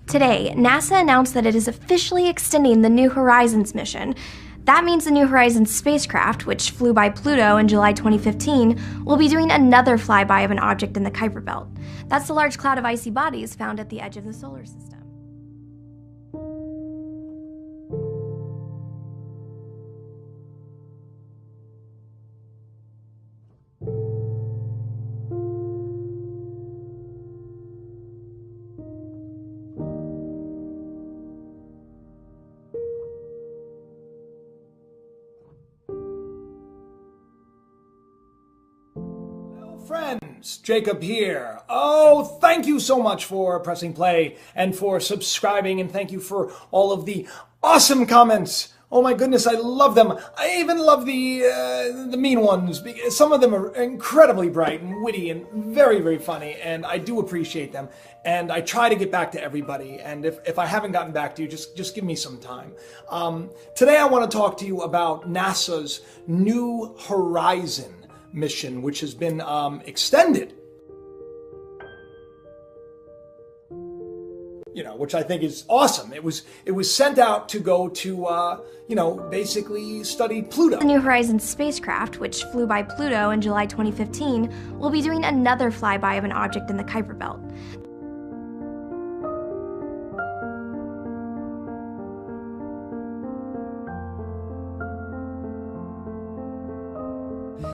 Today, NASA announced that it is officially extending the New Horizons mission. That means the New Horizons spacecraft, which flew by Pluto in July 2015, will be doing another flyby of an object in the Kuiper Belt. That's the large cloud of icy bodies found at the edge of the solar system. Friends, Jacob here. Oh, thank you so much for pressing play and for subscribing, and thank you for all of the awesome comments. Oh my goodness, I love them. I even love the mean ones. Some of them are incredibly bright and witty and very, very funny, and I do appreciate them. And I try to get back to everybody, and if I haven't gotten back to you, just give me some time. Today I want to talk to you about NASA's New Horizon mission, which has been extended, which I think is awesome. It was sent out to go to basically study Pluto. The New Horizons spacecraft, which flew by Pluto in July 2015, will be doing another flyby of an object in the Kuiper Belt.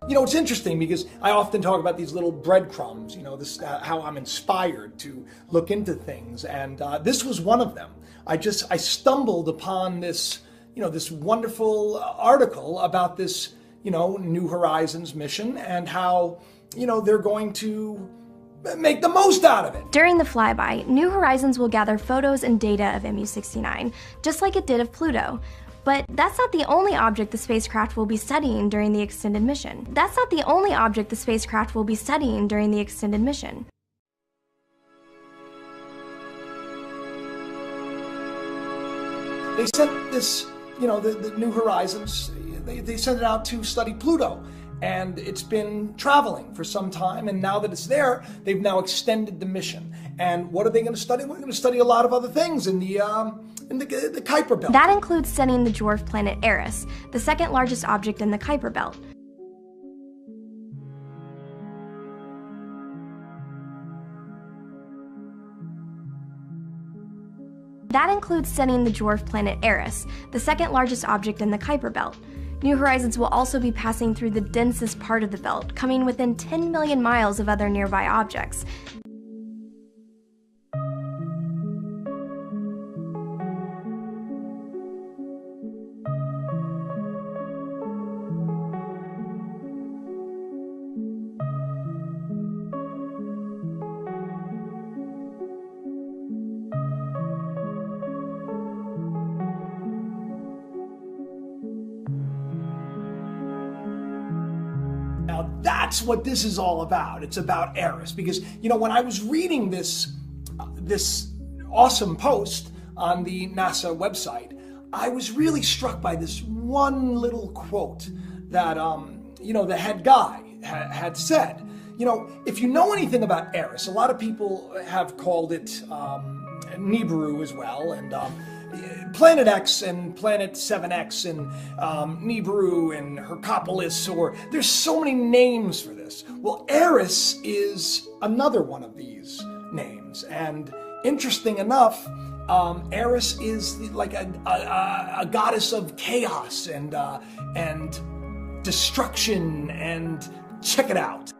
It's interesting because I often talk about these little breadcrumbs, this how I'm inspired to look into things, and this was one of them. I stumbled upon this, this wonderful article about this, New Horizons mission and how, they're going to make the most out of it. During the flyby, New Horizons will gather photos and data of MU-69, just like it did of Pluto. But that's not the only object the spacecraft will be studying during the extended mission. They sent this, the New Horizons, they sent it out to study Pluto. And it's been traveling for some time, and now that it's there, they've now extended the mission. And what are they going to study? We're going to study a lot of other things in the Kuiper Belt. That includes studying the dwarf planet Eris, the second largest object in the Kuiper Belt. New Horizons will also be passing through the densest part of the belt, coming within 10 million miles of other nearby objects. Now that's what this is all about. It's about Eris, because when I was reading this awesome post on the NASA website, I was really struck by this one little quote that the head guy had said. If you know anything about Eris, a lot of people have called it Nibiru as well, and Planet X and Planet 7X and Nibiru and Hercopolis, or there's so many names for this. Well, Eris is another one of these names, and interesting enough, Eris is like a goddess of chaos and destruction, and check it out.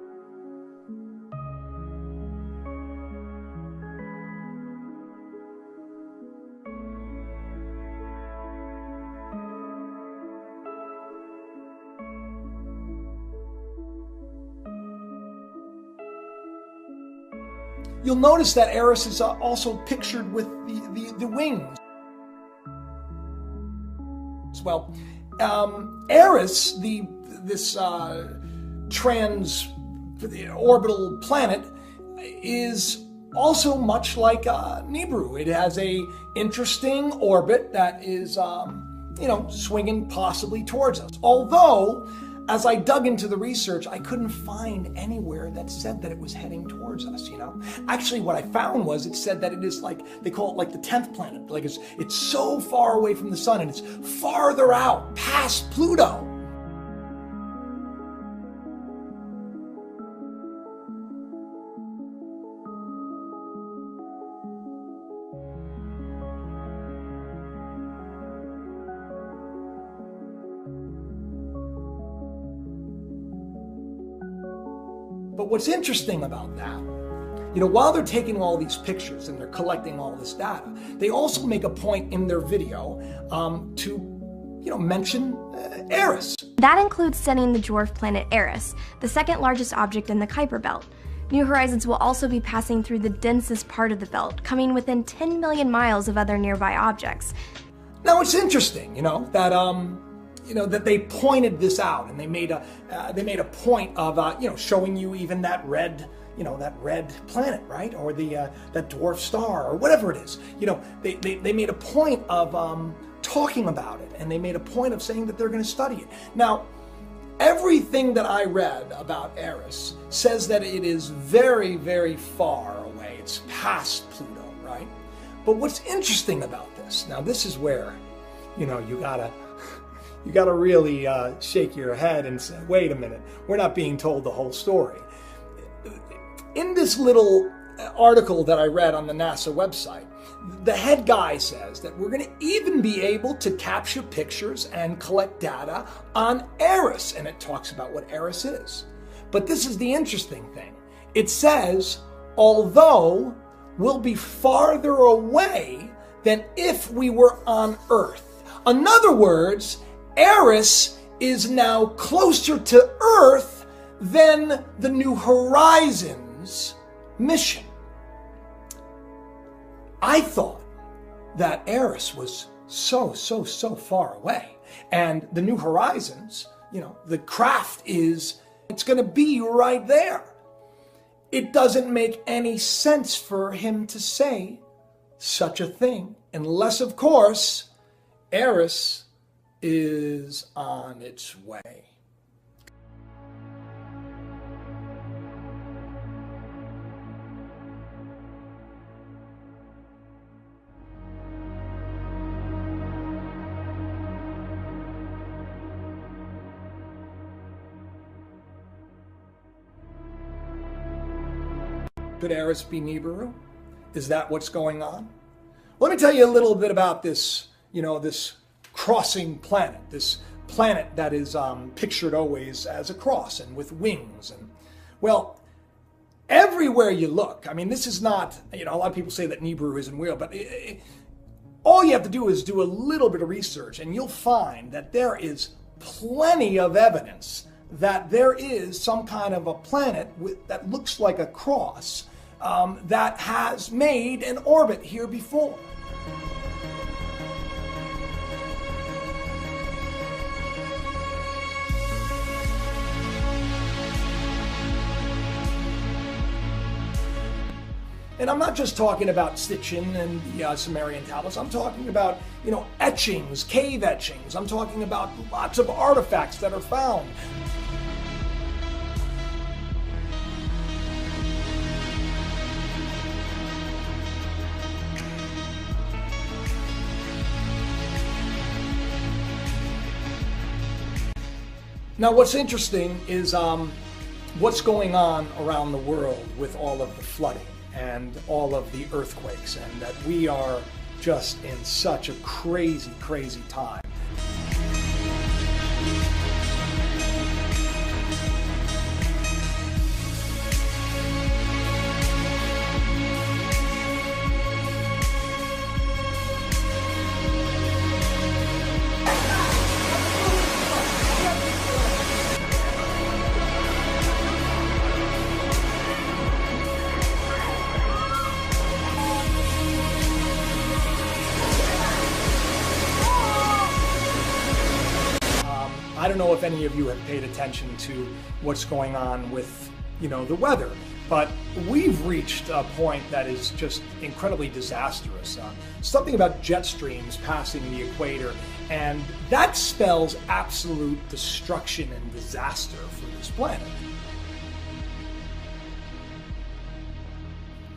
You'll notice that Eris is also pictured with the wings. Well, Eris, this trans-orbital planet, is also much like Nibiru. It has a interesting orbit that is, swinging possibly towards us. Although as I dug into the research, I couldn't find anywhere that said that it was heading towards us, you know? Actually, what I found was it said that it is like, they call it like the 10th planet. Like it's so far away from the sun and it's farther out past Pluto. But what's interesting about that, you know, while they're taking all these pictures and they're collecting all this data, they also make a point in their video to, you know, mention Eris. That includes studying the dwarf planet Eris, the second largest object in the Kuiper Belt. New Horizons will also be passing through the densest part of the belt, coming within 10 million miles of other nearby objects. Now it's interesting, you know, that they pointed this out, and they made a point of you know, showing you even that red, you know, that red planet, right, or the that dwarf star or whatever it is. You know, they made a point of talking about it, and they made a point of saying that they're going to study it. Now, everything that I read about Eris says that it is very, very far away. It's past Pluto, right? But what's interesting about this, now this is where, you know, you gotta really shake your head and say, wait a minute, we're not being told the whole story. In this little article that I read on the NASA website, the head guy says that we're going to even be able to capture pictures and collect data on Eris, and it talks about what Eris is. But this is the interesting thing. It says, although we'll be farther away than if we were on Earth. In other words, Eris is now closer to Earth than the New Horizons mission. I thought that Eris was so far away. And the New Horizons, you know, the craft it's going to be right there. It doesn't make any sense for him to say such a thing, unless, of course, Eris is on its way. Could Eris be Nibiru? Is that what's going on? Let me tell you a little bit about this, you know, this crossing planet, this planet that is pictured always as a cross and with wings. And well, everywhere you look, I mean, this is not, you know, a lot of people say that Nibiru isn't real, but all you have to do is do a little bit of research and you'll find that there is plenty of evidence that there is some kind of a planet that looks like a cross that has made an orbit here before. And I'm not just talking about Sitchin and the Sumerian tablets. I'm talking about, you know, etchings, cave etchings. I'm talking about lots of artifacts that are found. Now, what's interesting is what's going on around the world with all of the flooding and all of the earthquakes, and that we are just in such a crazy, crazy time. I don't know if any of you have paid attention to what's going on with, you know, the weather. But we've reached a point that is just incredibly disastrous. Something about jet streams passing the equator, and that spells absolute destruction and disaster for this planet.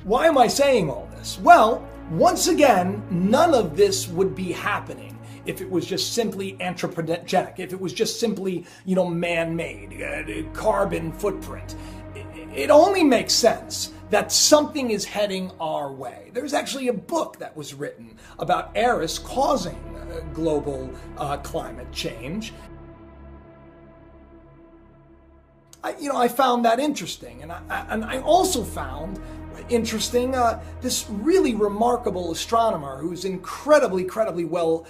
Why am I saying all this? Well, once again, none of this would be happening if it was just simply anthropogenic, if it was just simply, man-made, carbon footprint. It only makes sense that something is heading our way. There's actually a book that was written about Eris causing global climate change. I found that interesting, and I also found interesting this really remarkable astronomer who's incredibly well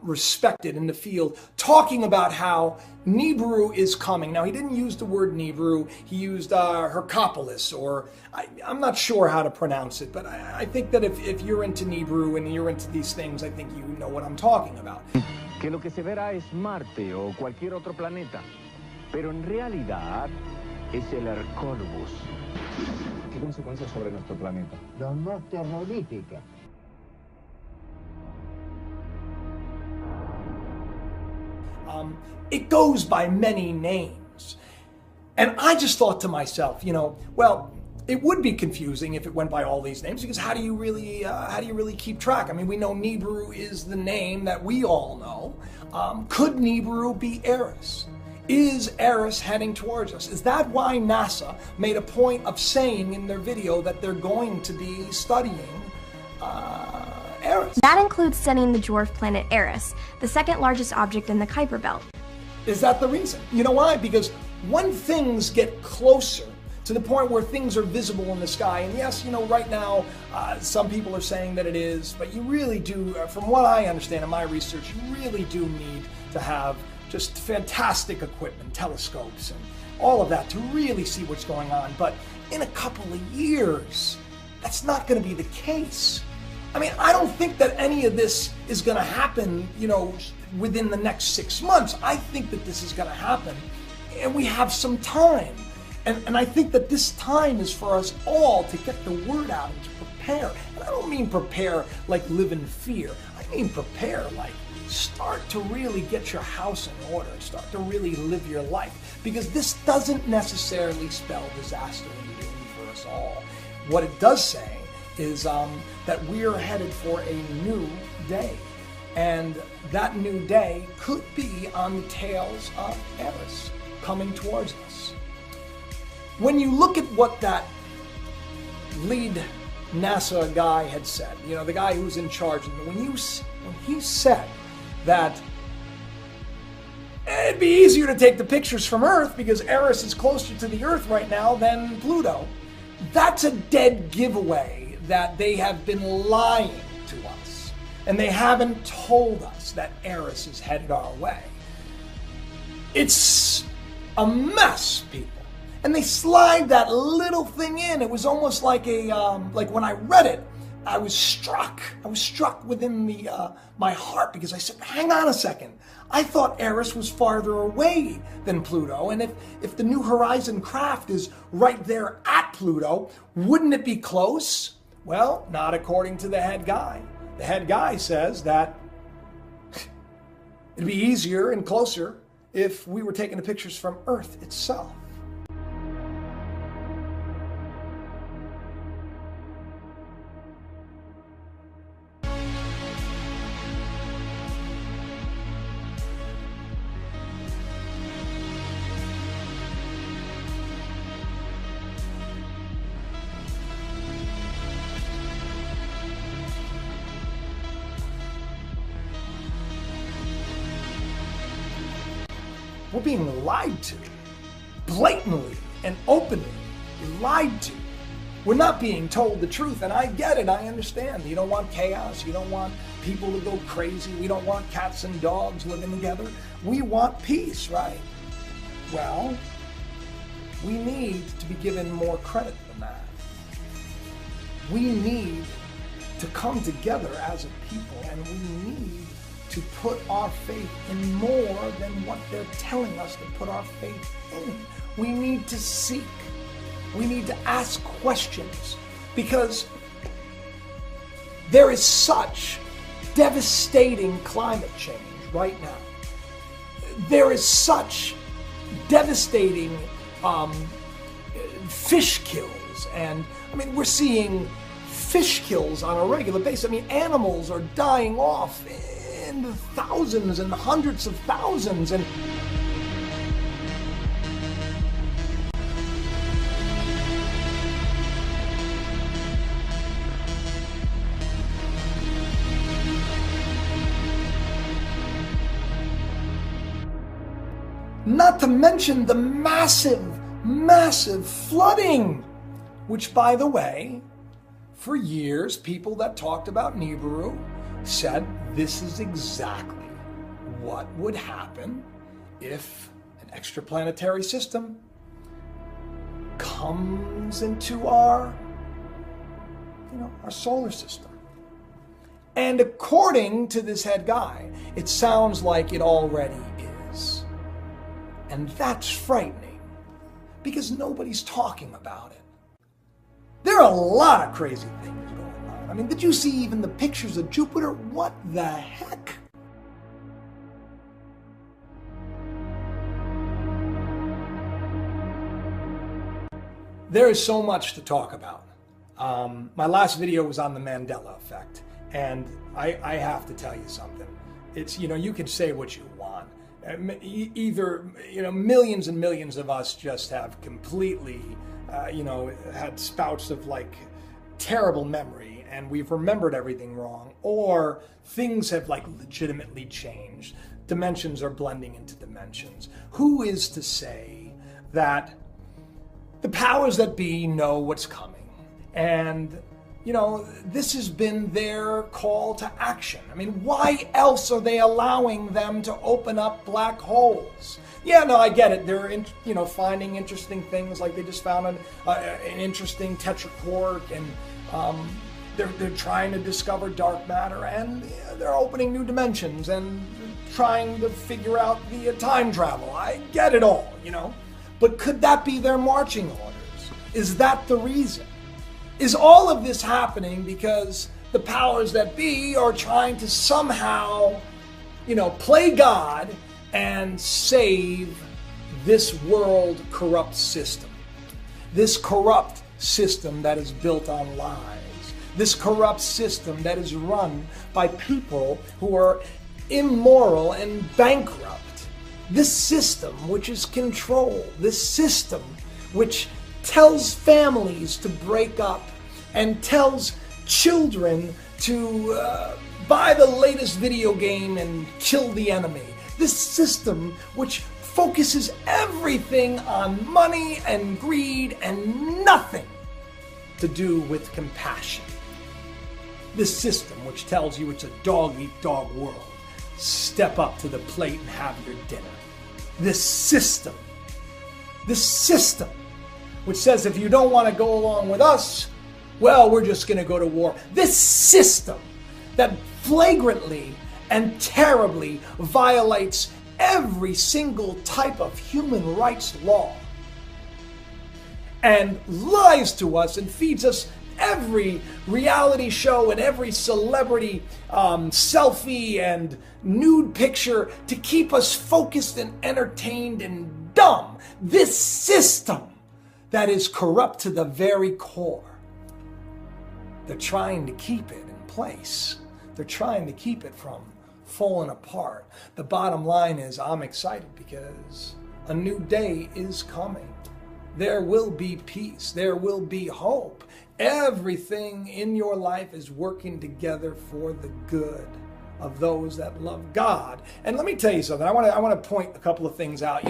respected in the field, talking about how Nibiru is coming. Now, he didn't use the word Nibiru, he used Hercopolis, or I'm not sure how to pronounce it, but I think that if you're into Nibiru and you're into these things, I think you know what I'm talking about. Que lo que se verá es Marte o cualquier otro planeta, pero en realidad es el Hercólogos. ¿Qué consecuencias sobre nuestro planeta? Las más terroríficas. It goes by many names. And I just thought to myself, well, it would be confusing if it went by all these names, because how do you really keep track? I mean, we know Nibiru is the name that we all know. Could Nibiru be Eris? Is Eris heading towards us? Is that why NASA made a point of saying in their video that they're going to be studying Eris? That includes studying the dwarf planet Eris, the second largest object in the Kuiper Belt. Is that the reason? You know why? Because when things get closer to the point where things are visible in the sky, and yes, right now, some people are saying that it is, but you really do, from what I understand in my research, you really do need to have just fantastic equipment, telescopes, and all of that to really see what's going on. But in a couple of years, that's not going to be the case. I mean, I don't think that any of this is going to happen, within the next 6 months. I think that this is going to happen, and we have some time. And I think that this time is for us all to get the word out and to prepare. And I don't mean prepare like live in fear. I mean prepare like start to really get your house in order, start to really live your life, because this doesn't necessarily spell disaster and doom for us all. What it does say is that we're headed for a new day, and that new day could be on the tails of Eris coming towards us. When you look at what that lead NASA guy had said, the guy who's in charge, when he said that it'd be easier to take the pictures from Earth because Eris is closer to the Earth right now than Pluto, that's a dead giveaway that they have been lying to us. And they haven't told us that Eris is headed our way. It's a mess, people. And they slide that little thing in. It was almost like like when I read it, I was struck within my heart, because I said, hang on a second. I thought Eris was farther away than Pluto, and if the New Horizon craft is right there at Pluto, wouldn't it be close? Well, not according to the head guy. The head guy says that it'd be easier and closer if we were taking the pictures from Earth itself. We're being lied to, blatantly and openly lied to. We're not being told the truth, and I get it, I understand. You don't want chaos, you don't want people to go crazy, we don't want cats and dogs living together. We want peace, right? Well, we need to be given more credit than that. We need to come together as a people, and we need to put our faith in more than what they're telling us to put our faith in. We need to seek We need to ask questions because there is such devastating climate change right now. There is such devastating fish kills, and I mean, we're seeing fish kills on a regular basis. I mean, animals are dying off in the thousands and hundreds of thousands, and not to mention the massive flooding, which, by the way, for years, people that talked about Nibiru said this is exactly what would happen if an extraplanetary system comes into our solar system. And according to this head guy, it sounds like it already is. And that's frightening because nobody's talking about it. There are a lot of crazy things going on. I mean, did you see even the pictures of Jupiter? What the heck? There is so much to talk about. My last video was on the Mandela effect, and I have to tell you something. It's, you can say what you want. Either, millions and millions of us just have completely, had spouts of terrible memory and we've remembered everything wrong, or things have legitimately changed. Dimensions are blending into dimensions. Who is to say that the powers that be know what's coming? And this has been their call to action. I mean, why else are they allowing them to open up black holes? Yeah, no, I get it. They're, finding interesting things, like they just found an interesting tetraquark, and they're trying to discover dark matter, and they're opening new dimensions and trying to figure out the time travel. I get it all, But could that be their marching orders? Is that the reason? Is all of this happening because the powers that be are trying to somehow, play God and save this world corrupt system? This corrupt system that is built on lies. This corrupt system that is run by people who are immoral and bankrupt. This system which is controlled. This system which tells families to break up and tells children to buy the latest video game and kill the enemy. This system which focuses everything on money and greed and nothing to do with compassion. This system which tells you it's a dog-eat-dog world. Step up to the plate and have your dinner. This system which says if you don't want to go along with us, well, we're just going to go to war. This system that flagrantly and terribly violates every single type of human rights law and lies to us and feeds us every reality show and every celebrity selfie and nude picture to keep us focused and entertained and dumb. This system that is corrupt to the very core. They're trying to keep it in place. They're trying to keep it from falling apart. The bottom line is I'm excited because a new day is coming. There will be peace. There will be hope. Everything in your life is working together for the good of those that love God. And let me tell you something. I want to point a couple of things out.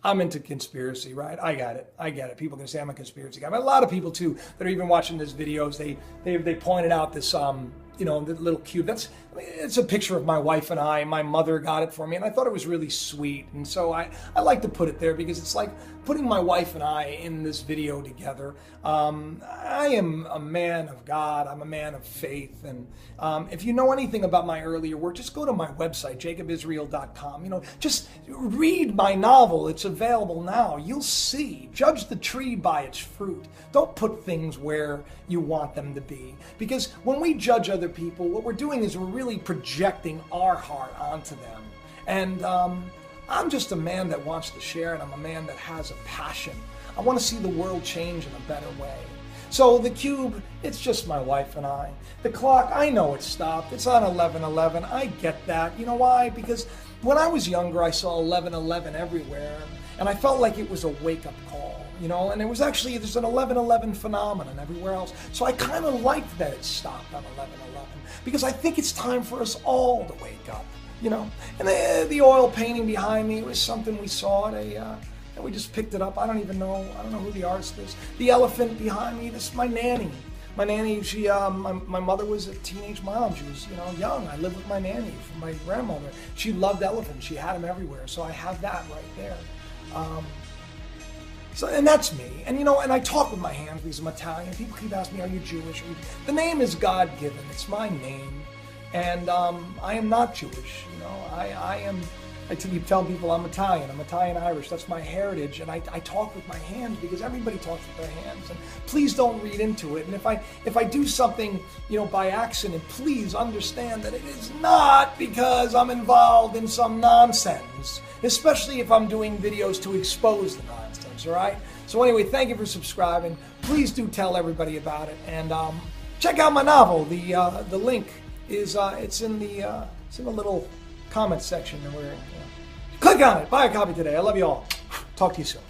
I'm into conspiracy, right? I got it. People can say I'm a conspiracy guy. But a lot of people too that are even watching these videos, they pointed out this the little cube. It's a picture of my wife and I. My mother got it for me, and I thought it was really sweet. And so I like to put it there because it's like putting my wife and I in this video together. I am a man of God. I'm a man of faith. And if you know anything about my earlier work, just go to my website, jacobisrael.com. You know, just read my novel. It's available now. You'll see. Judge the tree by its fruit. Don't put things where you want them to be. Because when we judge other people, what we're doing is we're really projecting our heart onto them. And I'm just a man that wants to share, and I'm a man that has a passion. I want to see the world change in a better way. So the cube, it's just my wife and I. The clock, I know it's stopped. It's on 11:11. I get that. You know why? Because when I was younger, I saw 11:11 everywhere, and I felt like it was a wake-up call, you know, and it was actually, there's an 11:11 phenomenon everywhere else. So I kind of liked that it stopped on 11:11, because I think it's time for us all to wake up, you know. And the oil painting behind me was something we saw at and we just picked it up. I don't know who the artist is. The elephant behind me, this is my nanny. My nanny, she, my mother was a teenage mom. She was, you know, young. I lived with my nanny from my grandmother. She loved elephants. She had them everywhere. So I have that right there. And that's me. And, you know, and I talk with my hands because I'm Italian. People keep asking me, are you Jewish? The name is God-given. It's my name. And I am not Jewish. You know, I keep telling people I'm Italian. I'm Italian-Irish. That's my heritage. And I talk with my hands because everybody talks with their hands. And please don't read into it. And if I do something, you know, by accident, please understand that it is not because I'm involved in some nonsense, especially if I'm doing videos to expose the nonsense, all right? So anyway, thank you for subscribing. Please do tell everybody about it. And check out my novel. The link is it's in the little comment section. And click on it. Buy a copy today. I love you all. Talk to you soon.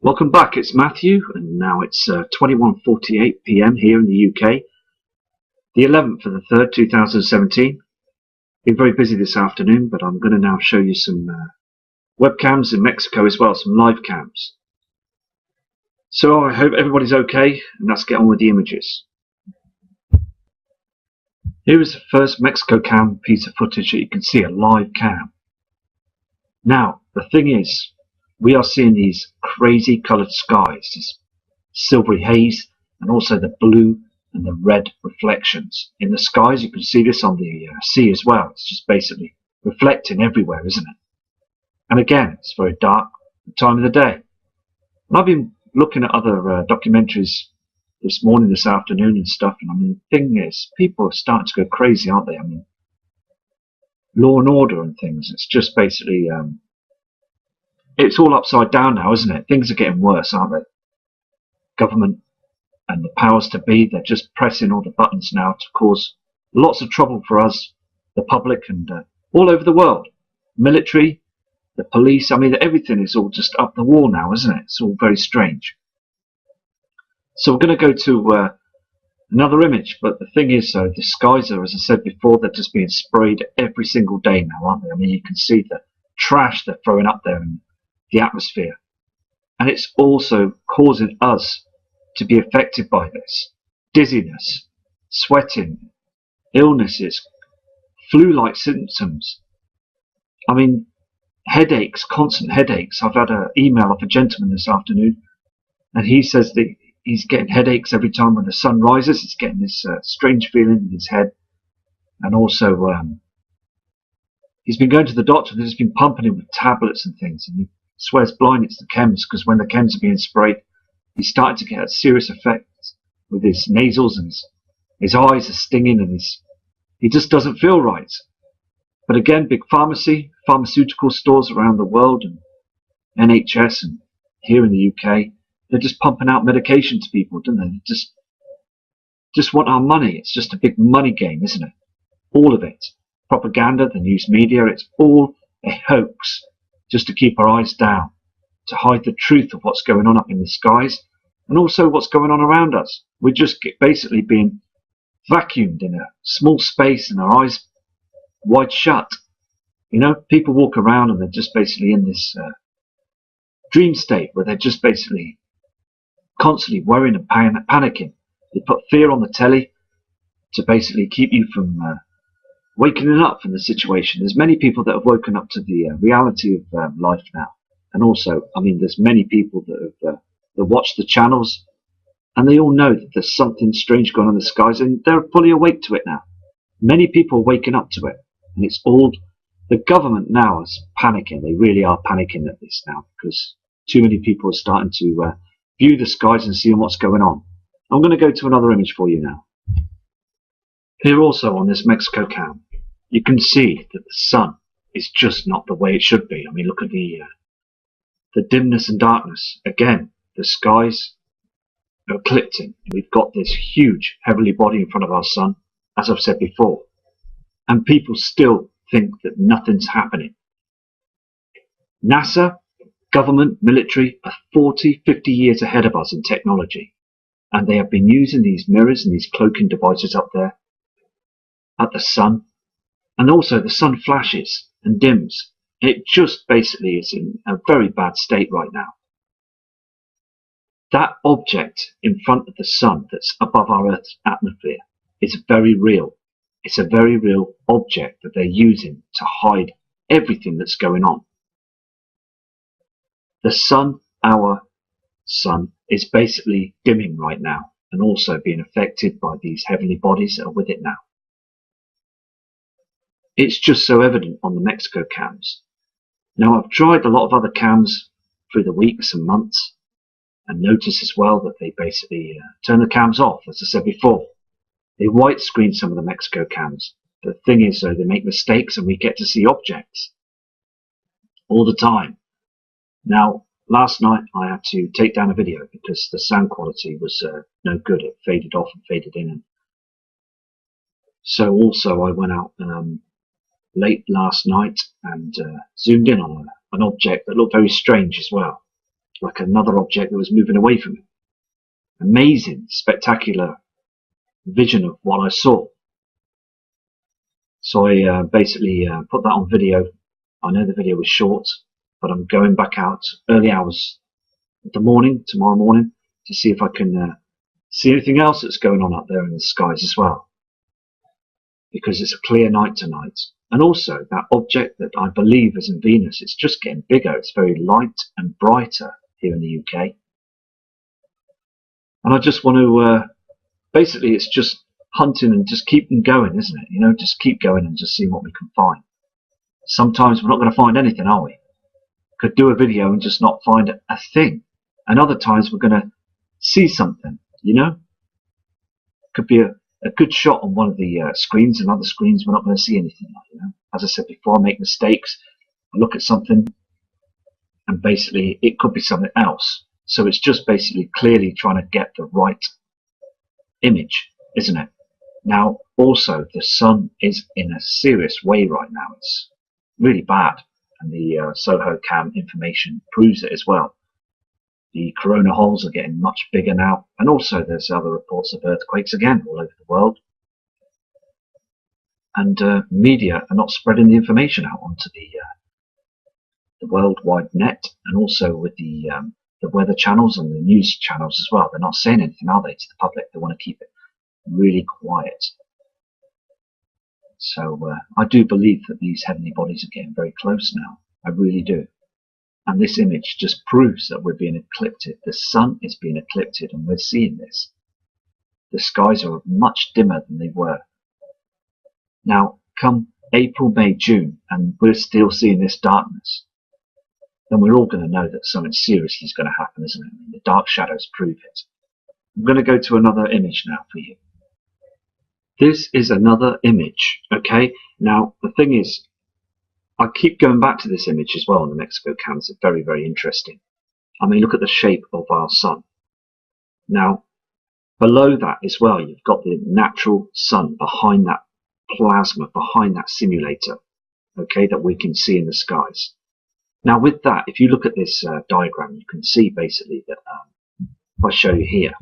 Welcome back, it's Matthew, and now it's 21:48 PM here in the UK, the 11th of the 3rd, 2017. Been very busy this afternoon, but I'm going to now show you some webcams in Mexico as well, some live cams. So I hope everybody's okay, and let's get on with the images. Here is the first Mexico cam piece of footage that you can see, a live cam. Now, the thing is, we are seeing these crazy coloured skies, this silvery haze, and also the blue and the red reflections in the skies. You can see this on the sea as well. It's just basically reflecting everywhere, isn't it? And again, it's very dark time of the day. And I've been looking at other documentaries this morning, this afternoon and stuff, and I mean, the thing is, people are starting to go crazy, aren't they? I mean, law and order and things, it's just basically it's all upside down now, isn't it? Things are getting worse, aren't they? Government and the powers to be, they're just pressing all the buttons now to cause lots of trouble for us, the public, and all over the world. Military, the police, I mean, everything is all just up the wall now, isn't it? It's all very strange. So we're going to go to another image, but the thing is, the skies are, as I said before, they're just being sprayed every single day now, aren't they? I mean, you can see the trash they're throwing up there in the atmosphere, and it's also causing us to be affected by this. Dizziness, sweating, illnesses, flu-like symptoms. I mean, headaches, constant headaches. I've had an email off a gentleman this afternoon, and he says that he's getting headaches every time when the sun rises. He's getting this strange feeling in his head, And also, he's been going to the doctor. He's been pumping him with tablets and things, and he swears blind it's the chems, because when the chems are being sprayed, he's starting to get a serious effect with his nasals, and his eyes are stinging, and he just doesn't feel right. But again, big pharmaceutical stores around the world, and NHS, and here in the UK, they're just pumping out medication to people, don't they? They just want our money. It's just a big money game, isn't it? All of it. Propaganda, the news media, it's all a hoax just to keep our eyes down, to hide the truth of what's going on up in the skies, and also what's going on around us. We're just basically being vacuumed in a small space and our eyes wide shut. You know, people walk around and they're just basically in this dream state where they're just basically constantly worrying and panicking. They put fear on the telly to basically keep you from waking up from the situation. There's many people that have woken up to the reality of life now. And also, I mean, there's many people that have that watch the channels, and they all know that there's something strange going on in the skies, and they're fully awake to it now. Many people are waking up to it, and it's all the government now is panicking. They really are panicking at this now, because too many people are starting to view the skies and seeing what's going on. I'm going to go to another image for you now. Here also on this Mexico cam, you can see that the sun is just not the way it should be. I mean, look at the dimness and darkness. Again, the skies are eclipsing. We've got this huge heavenly body in front of our sun, as I've said before, and people still think that nothing's happening. NASA, government, military are 40, 50 years ahead of us in technology, and they have been using these mirrors and these cloaking devices up there at the sun, and also the sun flashes and dims. It just basically is in a very bad state right now. That object in front of the sun that's above our Earth's atmosphere is very real. It's a very real object that they're using to hide everything that's going on. The sun, our sun, is basically dimming right now, and also being affected by these heavenly bodies that are with it now. It's just so evident on the Mexico cams. Now, I've tried a lot of other cams through the weeks and months, and noticed as well that they basically turn the cams off, as I said before. They white screen some of the Mexico cams. The thing is, though, they make mistakes and we get to see objects all the time. Now, last night I had to take down a video because the sound quality was no good. It faded off and faded in. And so also I went out late last night and zoomed in on an object that looked very strange as well. Like another object that was moving away from it. Amazing, spectacular vision of what I saw. So I basically put that on video. I know the video was short, but I'm going back out early hours of the morning, tomorrow morning, to see if I can see anything else that's going on up there in the skies as well. Because it's a clear night tonight. And also that object that I believe is in Venus, it's just getting bigger. It's very light and brighter here in the UK. And I just want to, basically it's just hunting and just keeping going, isn't it? You know, just keep going and just see what we can find. Sometimes we're not going to find anything, are we? Could do a video and just not find a thing. And other times we're going to see something, you know? Could be a good shot on one of the screens, and other screens we're not going to see anything like, you know? As I said before, I make mistakes. I look at something and basically it could be something else. So it's just basically clearly trying to get the right image, isn't it? Now, also, the sun is in a serious way right now. It's really bad, and the Soho cam information proves it as well. The corona holes are getting much bigger now, and also there's other reports of earthquakes again all over the world. And media are not spreading the information out onto the worldwide net, and also with the weather channels and the news channels as well. They're not saying anything, are they, to the public? They want to keep it really quiet. So I do believe that these heavenly bodies are getting very close now. I really do. And this image just proves that we're being eclipsed. The sun is being eclipsed, and we're seeing this. The skies are much dimmer than they were Now, come April, May, June, and we're still seeing this darkness, then we're all going to know that something seriously is going to happen, isn't it? The dark shadows prove it. I'm going to go to another image now for you. This is another image, okay? Now, the thing is, I keep going back to this image as well on the Mexico cams. It's very, very interesting. I mean, look at the shape of our sun. Now, below that as well, you've got the natural sun behind that plasma, behind that simulator, okay, that we can see in the skies. Now, with that, if you look at this diagram, you can see basically that, if I show you here,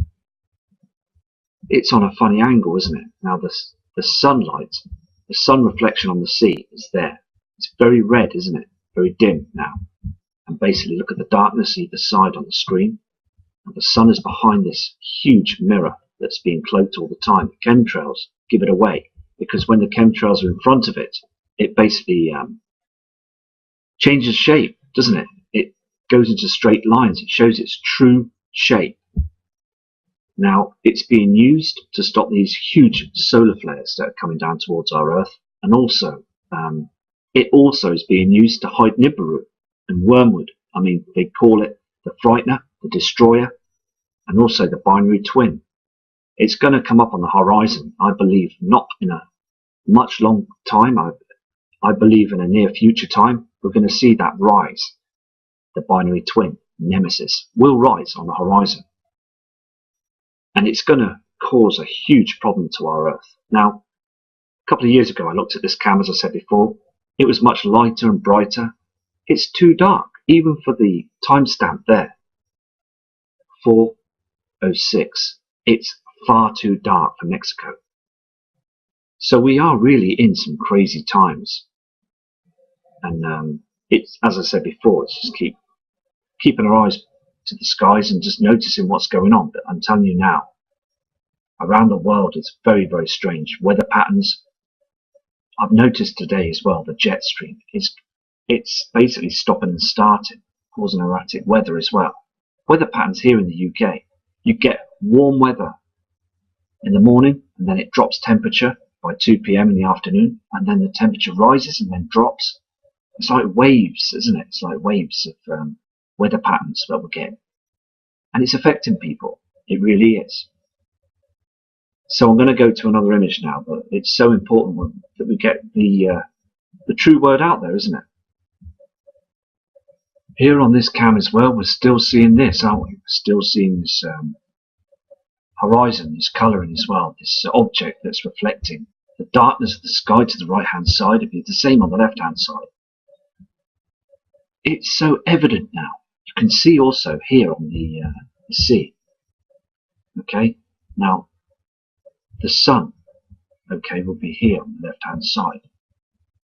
it's on a funny angle, isn't it? Now, the sunlight, the sun reflection on the sea is there. It's very red, isn't it? Very dim now. And basically, look at the darkness either side on the screen. And the sun is behind this huge mirror that's being cloaked all the time. The chemtrails give it away, because when the chemtrails are in front of it, it basically changes shape, doesn't it? It goes into straight lines. It shows its true shape. Now, it's being used to stop these huge solar flares that are coming down towards our Earth, and also it also is being used to hide Nibiru and Wormwood. I mean, they call it the Frightener, the Destroyer, and also the Binary Twin. It's going to come up on the horizon, I believe, not in a much long time. I believe in a near future time, we're going to see that rise. The Binary Twin, Nemesis, will rise on the horizon. And it's going to cause a huge problem to our Earth. Now, a couple of years ago, I looked at this cam, as I said before. It was much lighter and brighter. It's too dark, even for the timestamp there. 4:06. It's far too dark for Mexico. So we are really in some crazy times. And it's, as I said before, it's just keeping our eyes to the skies and just noticing what's going on. But I'm telling you now, around the world, it's very, very strange. Weather patterns. I've noticed today as well, the jet stream it's basically stopping and starting, causing erratic weather as well. Weather patterns here in the UK, you get warm weather in the morning, and then it drops temperature by 2 p.m. in the afternoon, and then the temperature rises and then drops. It's like waves, isn't it? It's like waves of weather patterns that we're getting, and it's affecting people. It really is. So I'm going to go to another image now, but it's so important that we get the true word out there, isn't it? Here on this cam as well, we're still seeing this, aren't we? We're still seeing this horizon, this colouring as well, this object that's reflecting the darkness of the sky to the right-hand side. It'd be the same on the left-hand side. It's so evident now. You can see also here on the sea. Okay, now the sun, okay, will be here on the left-hand side.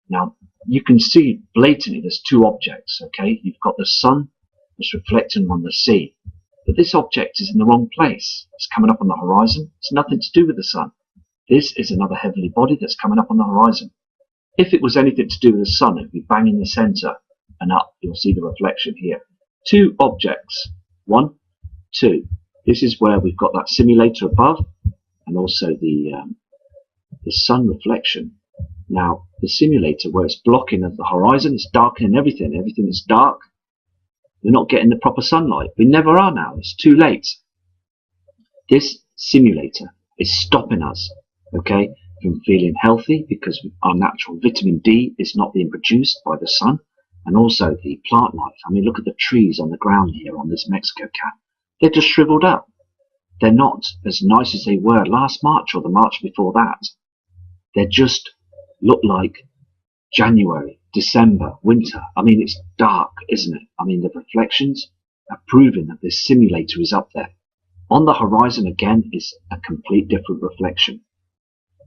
Now, you can see blatantly there's two objects, okay? You've got the sun that's reflecting on the sea. But this object is in the wrong place. It's coming up on the horizon. It's nothing to do with the sun. This is another heavenly body that's coming up on the horizon. If it was anything to do with the sun, it would be bang in the center and up. You'll see the reflection here. Two objects. 1, 2. This is where we've got that simulator above, and also the sun reflection. Now, the simulator, where it's blocking at the horizon, it's darkening everything. Everything is dark. We're not getting the proper sunlight. We never are now. It's too late. This simulator is stopping us, okay, from feeling healthy, because our natural vitamin D is not being produced by the sun, and also the plant life. I mean, look at the trees on the ground here on this Mexico cam. They're just shriveled up. They're not as nice as they were last March or the March before that. They just look like January, December, winter. I mean, it's dark, isn't it? I mean, the reflections are proving that this simulator is up there. On the horizon again is a complete different reflection.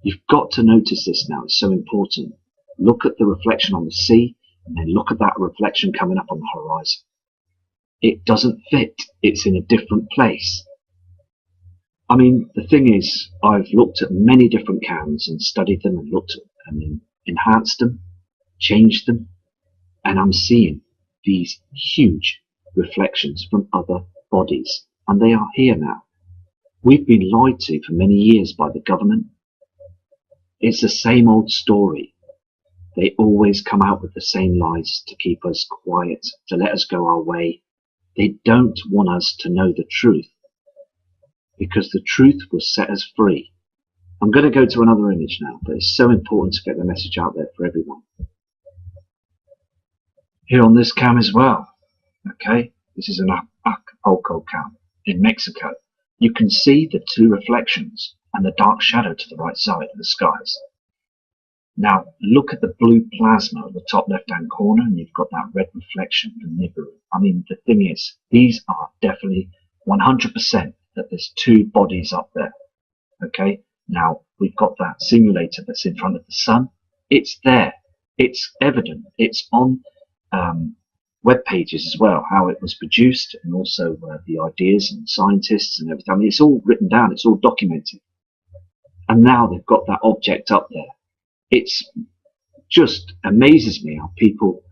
You've got to notice this now. It's so important. Look at the reflection on the sea, and then look at that reflection coming up on the horizon. It doesn't fit. It's in a different place. I mean, the thing is, I've looked at many different cams and studied them and looked at them and enhanced them, changed them, and I'm seeing these huge reflections from other bodies, and they are here now. We've been lied to for many years by the government. It's the same old story. They always come out with the same lies to keep us quiet, to let us go our way. They don't want us to know the truth, because the truth will set us free. I'm going to go to another image now, but it's so important to get the message out there for everyone. Here on this cam as well, okay, this is an Acapulco cam in Mexico. You can see the two reflections and the dark shadow to the right side of the skies. Now look at the blue plasma at the top left hand corner, and you've got that red reflection from Nibiru. I mean, the thing is, these are definitely 100% that there's two bodies up there. Okay, now we've got that simulator that's in front of the sun. It's there, it's evident, it's on web pages as well, how it was produced, and also the ideas and scientists and everything. I mean, it's all written down, it's all documented. And now they've got that object up there. It's just amazes me how people,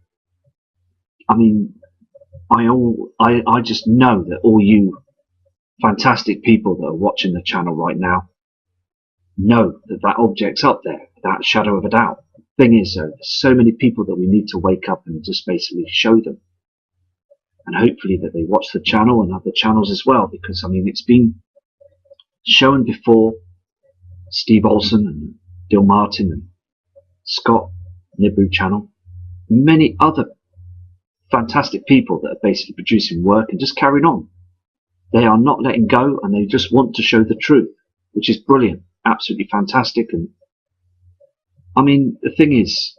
I mean, I just know that all you fantastic people that are watching the channel right now know that that object's up there, without a shadow of a doubt. The thing is, though, there's so many people that we need to wake up and just basically show them. And hopefully that they watch the channel and other channels as well, because, I mean, it's been shown before. Steve Olson and Dill Martin and Scott, Nibiru channel, many other fantastic people that are basically producing work and just carrying on. They are not letting go, and they just want to show the truth, which is brilliant, absolutely fantastic. And I mean, the thing is,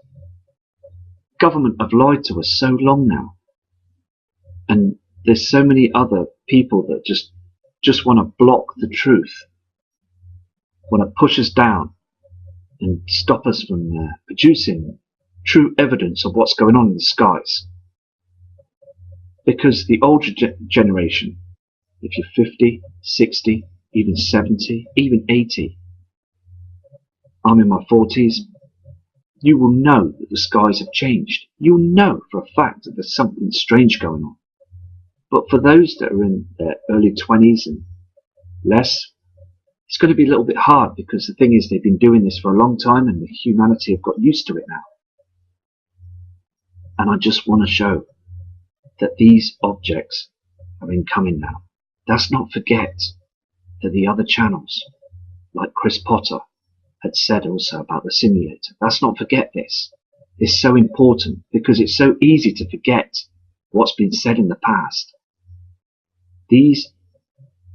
government have lied to us so long now, and there's so many other people that just want to block the truth, want to push us down and stop us from producing true evidence of what's going on in the skies. Because the older generation, if you're 50, 60, even 70, even 80, I'm in my 40s, you will know that the skies have changed. You'll know for a fact that there's something strange going on. But for those that are in their early 20s and less, it's going to be a little bit hard, because the thing is, they've been doing this for a long time and the humanity have got used to it now. And I just want to show that these objects are incoming now. Let's not forget that the other channels, like Chris Potter, had said also about the simulator. Let's not forget this. It's so important, because it's so easy to forget what's been said in the past. These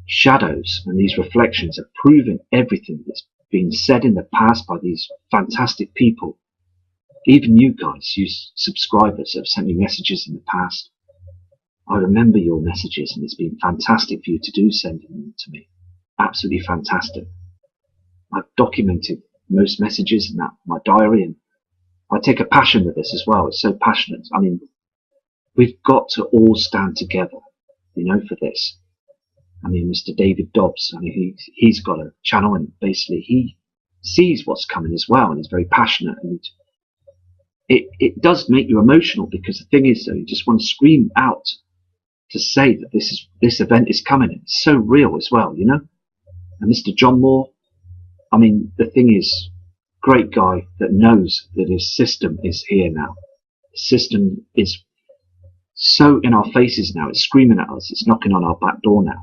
shadows and these reflections are proving everything that's been said in the past by these fantastic people. Even you guys, you subscribers, have sent me messages in the past. I remember your messages, and it's been fantastic for you to do sending them to me. Absolutely fantastic. I've documented most messages in my diary, and I take a passion with this as well. It's so passionate. I mean, we've got to all stand together, you know, for this. I mean, Mr. David Dobbs, I mean, he's got a channel, and basically he sees what's coming as well, and he's very passionate, and it does make you emotional, because the thing is, though, you just want to scream out to say that this event is coming. It's so real as well, you know. And Mr. John Moore, I mean, the thing is, great guy that knows that his system is here now. The system is so in our faces now. It's screaming at us. It's knocking on our back door now.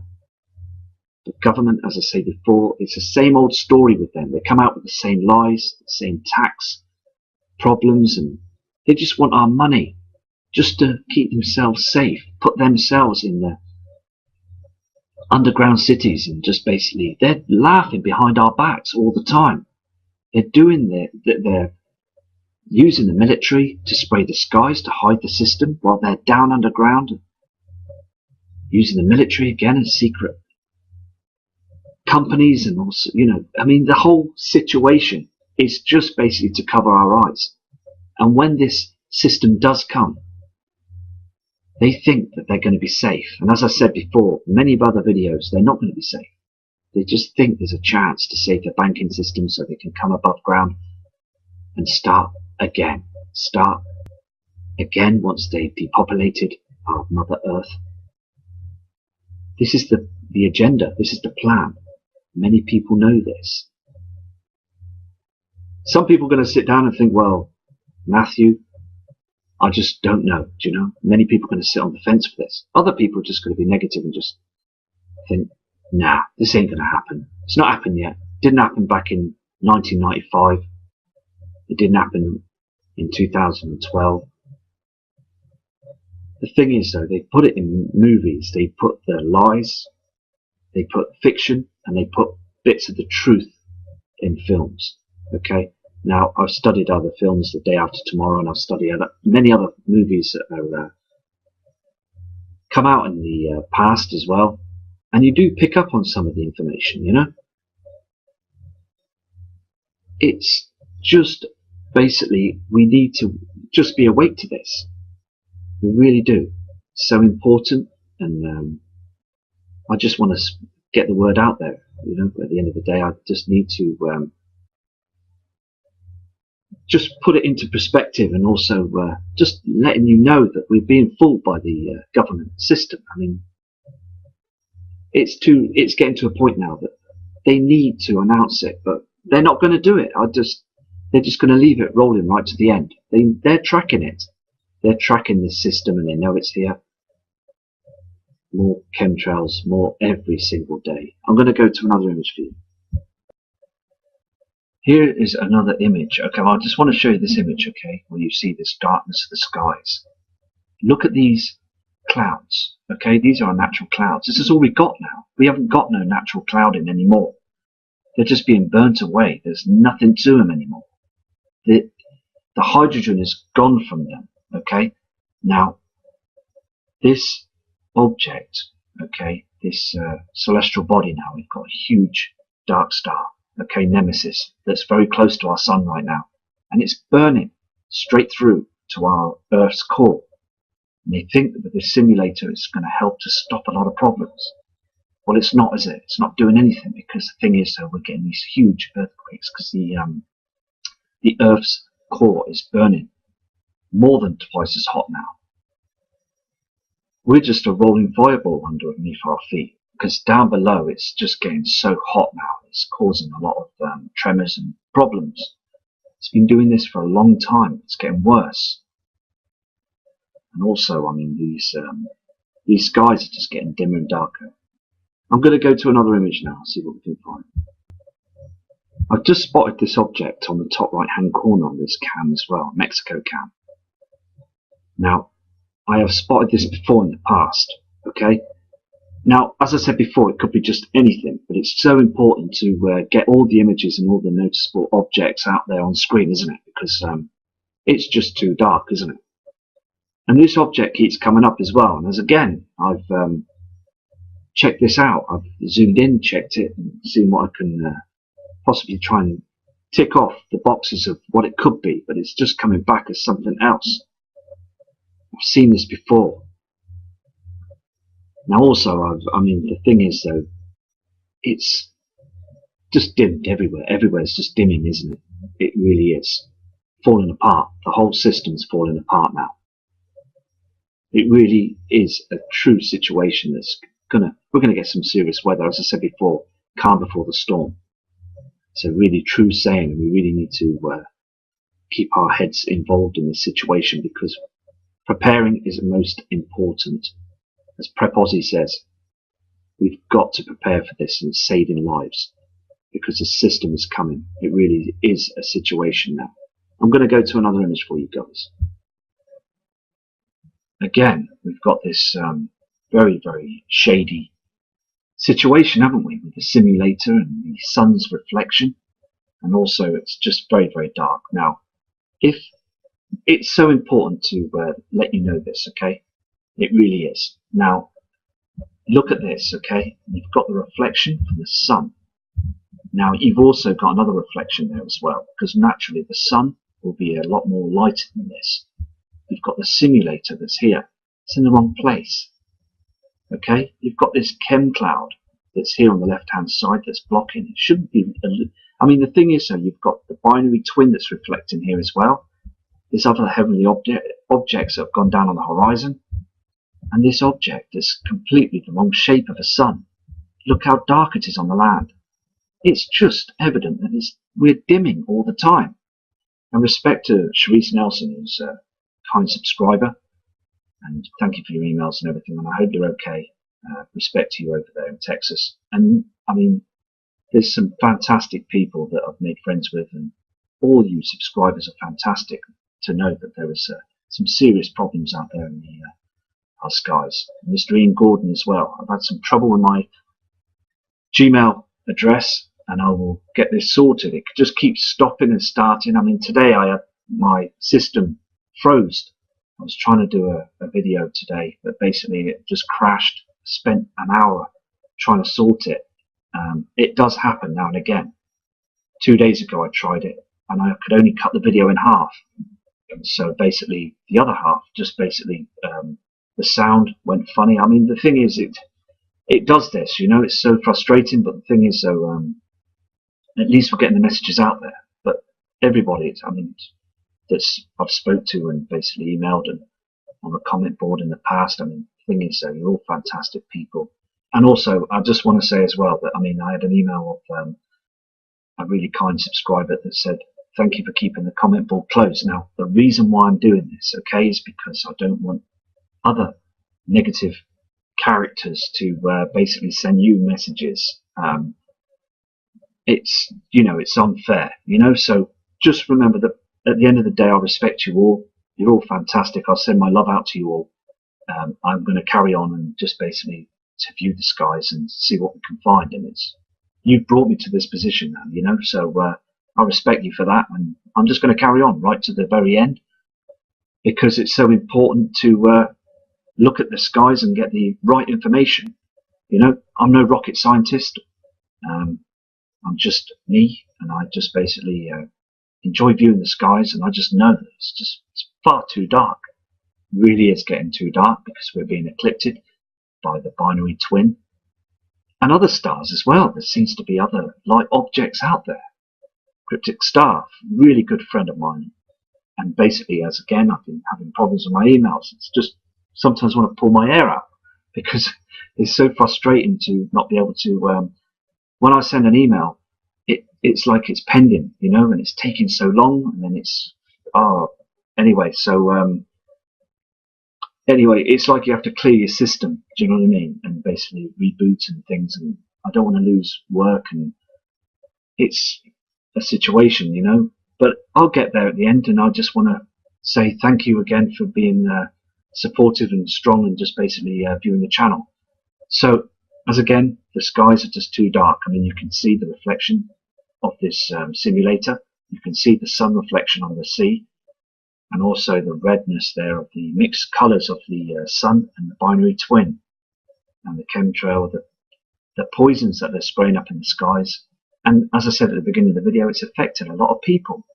The government, as I say before, it's the same old story with them. They come out with the same lies, the same tax problems, and they just want our money just to keep themselves safe, put themselves in the underground cities, and just basically, they're laughing behind our backs all the time. They're they're using the military to spray the skies to hide the system, while they're down underground, using the military again as secret companies, and also, you know, I mean, the whole situation is just basically to cover our eyes. And when this system does come, they think that they're going to be safe. And as I said before, many of other videos, they're not going to be safe. They just think there's a chance to save the banking system so they can come above ground and start again once they've depopulated our Mother Earth. This is the agenda. This is the plan. Many people know this. Some people are going to sit down and think, well, Matthew, I just don't know. Do you know? Many people are going to sit on the fence for this. Other people are just going to be negative and just think, nah, this ain't going to happen. It's not happened yet. Didn't happen back in 1995. It didn't happen in 2012. The thing is, though, they put it in movies. They put the lies, they put fiction, and they put bits of the truth in films. Okay? Now, I've studied other films, The Day After Tomorrow, and I've studied many other movies that are come out in the past as well. And you do pick up on some of the information, you know? It's just basically, we need to just be awake to this. We really do. It's so important, and I just want to get the word out there. You know, at the end of the day, I just need to just put it into perspective, and also just letting you know that we're being fooled by the government system. I mean, it's getting to a point now that they need to announce it, but they're not going to do it. They're just going to leave it rolling right to the end. They're tracking it. They're tracking the system, and they know it's here. More chemtrails, more every single day. I'm going to go to another image for you. Here is another image. Okay, well, I just want to show you this image, okay, where you see this darkness of the skies. Look at these clouds, okay? These are our natural clouds. This is all we've got now. We haven't got no natural clouding anymore. They're just being burnt away. There's nothing to them anymore. The hydrogen is gone from them, okay? Now, this object, okay, this celestial body now, we've got a huge dark star, okay, Nemesis, that's very close to our sun right now, and it's burning straight through to our Earth's core. And they think that with this simulator it's going to help to stop a lot of problems. Well, it's not, is it? It's not doing anything, because the thing is, we're getting these huge earthquakes because the Earth's core is burning more than twice as hot now. We're just a rolling fireball underneath our feet, because down below it's just getting so hot now. It's causing a lot of tremors and problems. It's been doing this for a long time. It's getting worse. And also, I mean, these skies are just getting dimmer and darker. I'm going to go to another image now, see what we can find. I've just spotted this object on the top right hand corner on this cam as well, Mexico cam. Now, I have spotted this before in the past, okay? Now, as I said before, it could be just anything, but it's so important to get all the images and all the noticeable objects out there on screen, isn't it? Because it's just too dark, isn't it? And this object keeps coming up as well. And as again, I've checked this out. I've zoomed in, checked it, and seen what I can possibly try and tick off the boxes of what it could be, but it's just coming back as something else. I've seen this before. Now also, I mean, the thing is though, it's just dimmed everywhere. Everywhere's just dimming, isn't it? It really is. Falling apart. The whole system's falling apart now. It really is a true situation that's we're gonna get some serious weather. As I said before, calm before the storm. It's a really true saying. We really need to keep our heads involved in this situation, because preparing is most important. As Prep Aussie says, we've got to prepare for this and saving lives, because the system is coming. It really is a situation now. I'm going to go to another image for you guys. Again, we've got this very, very shady situation, haven't we, with the simulator and the sun's reflection, and also it's just very, very dark. Now, if it's so important to let you know this, okay? It really is. Now, look at this, okay? You've got the reflection from the sun. Now, you've also got another reflection there as well, because naturally the sun will be a lot more lighter than this. You've got the simulator that's here. It's in the wrong place. Okay? You've got this chem cloud that's here on the left-hand side that's blocking. It shouldn't be. I mean, the thing is, you've got the binary twin that's reflecting here as well. There's other heavenly objects that have gone down on the horizon. And this object is completely the wrong shape of a sun. Look how dark it is on the land. it's just evident that we're dimming all the time. And respect to Sharice Nelson, who's a kind subscriber, and thank you for your emails and everything, and I hope you're okay. Respect to you over there in Texas. And I mean, there's some fantastic people that I've made friends with, and all you subscribers are fantastic to know that there is some serious problems out there in our skies. Mr. Ian Gordon as well. I've had some trouble with my Gmail address, and I will get this sorted. It just keeps stopping and starting. I mean, today I had my system froze. I was trying to do a video today, but basically it just crashed. Spent an hour trying to sort it. It does happen now and again. 2 days ago I tried it, and I could only cut the video in half. So basically the other half, just basically the sound went funny. I mean, the thing is, it does this, you know, it's so frustrating, but the thing is, so at least we're getting the messages out there. But everybody, I mean, that's I've spoke to and basically emailed and on the comment board in the past, I mean, the thing is, you're all fantastic people. And also, I just want to say as well that, I mean, I had an email of a really kind subscriber that said, thank you for keeping the comment board closed. Now, the reason why I'm doing this, okay, is because I don't want other negative characters to basically send you messages. It's, you know, it's unfair, you know, so just remember that at the end of the day, I respect you all. You're all fantastic. I'll send my love out to you all. I'm going to carry on and just basically to view the skies and see what we can find. And you've brought me to this position now, you know, so I respect you for that. And I'm just going to carry on right to the very end, because it's so important to look at the skies and get the right information. You know, I'm no rocket scientist. I'm just me, and I just basically enjoy viewing the skies, and I just know that it's far too dark. It really is getting too dark because we're being eclipsed by the binary twin and other stars as well. There seems to be other light objects out there. Cryptic Star, really good friend of mine, and basically, as again, I've been having problems with my emails. It's just sometimes I want to pull my hair out because it's so frustrating to not be able to. When I send an email, it's like it's pending, you know, and it's taking so long, and then it's anyway. So anyway, it's like you have to clear your system. Do you know what I mean? And basically reboot and things. And I don't want to lose work, and it's a situation, you know. But I'll get there at the end, and I just want to say thank you again for being supportive and strong, and just basically viewing the channel. So, as again, the skies are just too dark. I mean, you can see the reflection of this simulator. You can see the sun reflection on the sea, and also the redness there of the mixed colours of the sun and the binary twin, and the chemtrail, the poisons that they're spraying up in the skies. And as I said at the beginning of the video, it's affected a lot of people.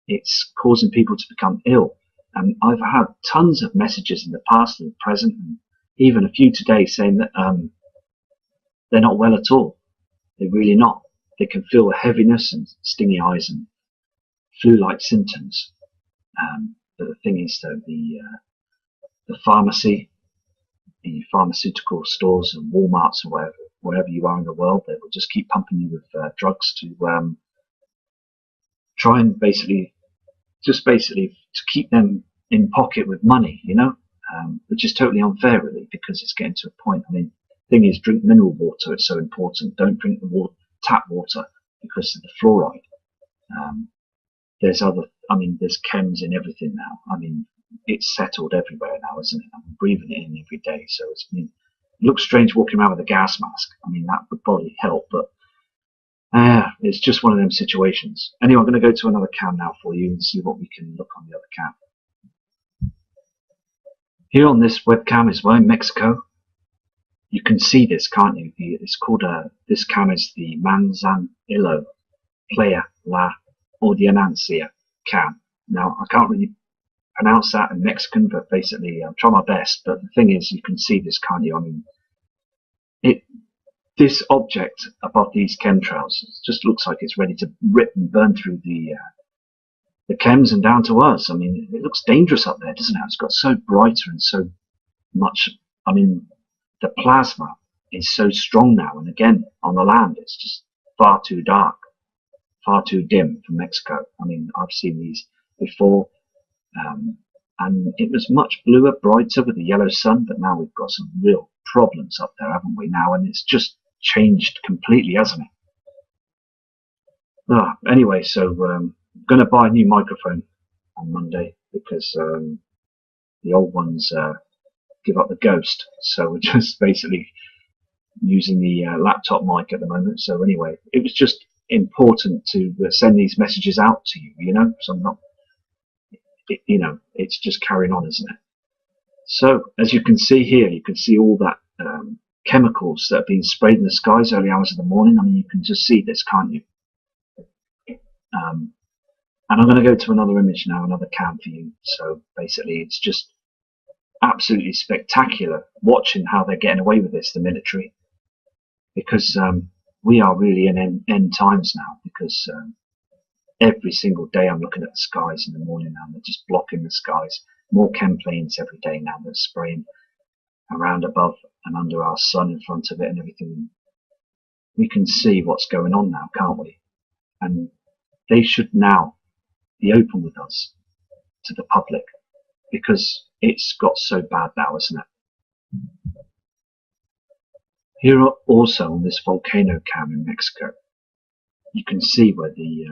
It's causing people to become ill. And I've had tons of messages in the past and the present, and even a few today, saying that they're not well at all. They're really not. They can feel heaviness and stingy eyes and flu-like symptoms. But the thing is, though, the pharmacy, the pharmaceutical stores and Walmarts and wherever you are in the world, they will just keep pumping you with drugs to try and basically to keep them in pocket with money, you know, which is totally unfair, really, because it's getting to a point. I mean, the thing is, drink mineral water. It's so important. Don't drink the tap water because of the fluoride. There's chems in everything now. I mean, it's settled everywhere now, isn't it? I'm breathing it in every day, so it looks strange walking around with a gas mask. I mean, that would probably help, but it's just one of them situations. Anyway, I'm going to go to another cam now for you and see what we can look on the other cam. Here on this webcam as well in Mexico, you can see this, can't you? It's called this cam is the Manzanillo Playa La Audiencia cam. Now, I can't really pronounce that in Mexican, but basically I'll try my best. But the thing is, you can see this, can't you? I mean, this object above these chemtrails just looks like it's ready to rip and burn through the chems and down to us. I mean, it looks dangerous up there, doesn't it? It's got so brighter and so much. I mean, the plasma is so strong now, and again on the land, it's just far too dark, far too dim for Mexico. I mean, I've seen these before, and it was much bluer, brighter with the yellow sun, but now we've got some real problems up there, haven't we now? And it's just changed completely, hasn't it? Anyway, so I'm going to buy a new microphone on Monday because the old ones give up the ghost. So we're just basically using the laptop mic at the moment. So anyway, it was just important to send these messages out to you, you know. So I'm not, you know, it's just carrying on, isn't it? So as you can see here, you can see all that chemicals that have been sprayed in the skies early hours of the morning. I mean, you can just see this, can't you? And I'm going to go to another image now, another cam for you. So basically, it's just absolutely spectacular watching how they're getting away with this, the military, because we are really in end times now, because every single day I'm looking at the skies in the morning now, and they're just blocking the skies. More chem planes every day now, they're spraying around above and under our sun, in front of it and everything. We can see what's going on now, can't we? And they should now be open with us to the public, because it's got so bad now, isn't it? Here are also on this volcano cam in Mexico, you can see where the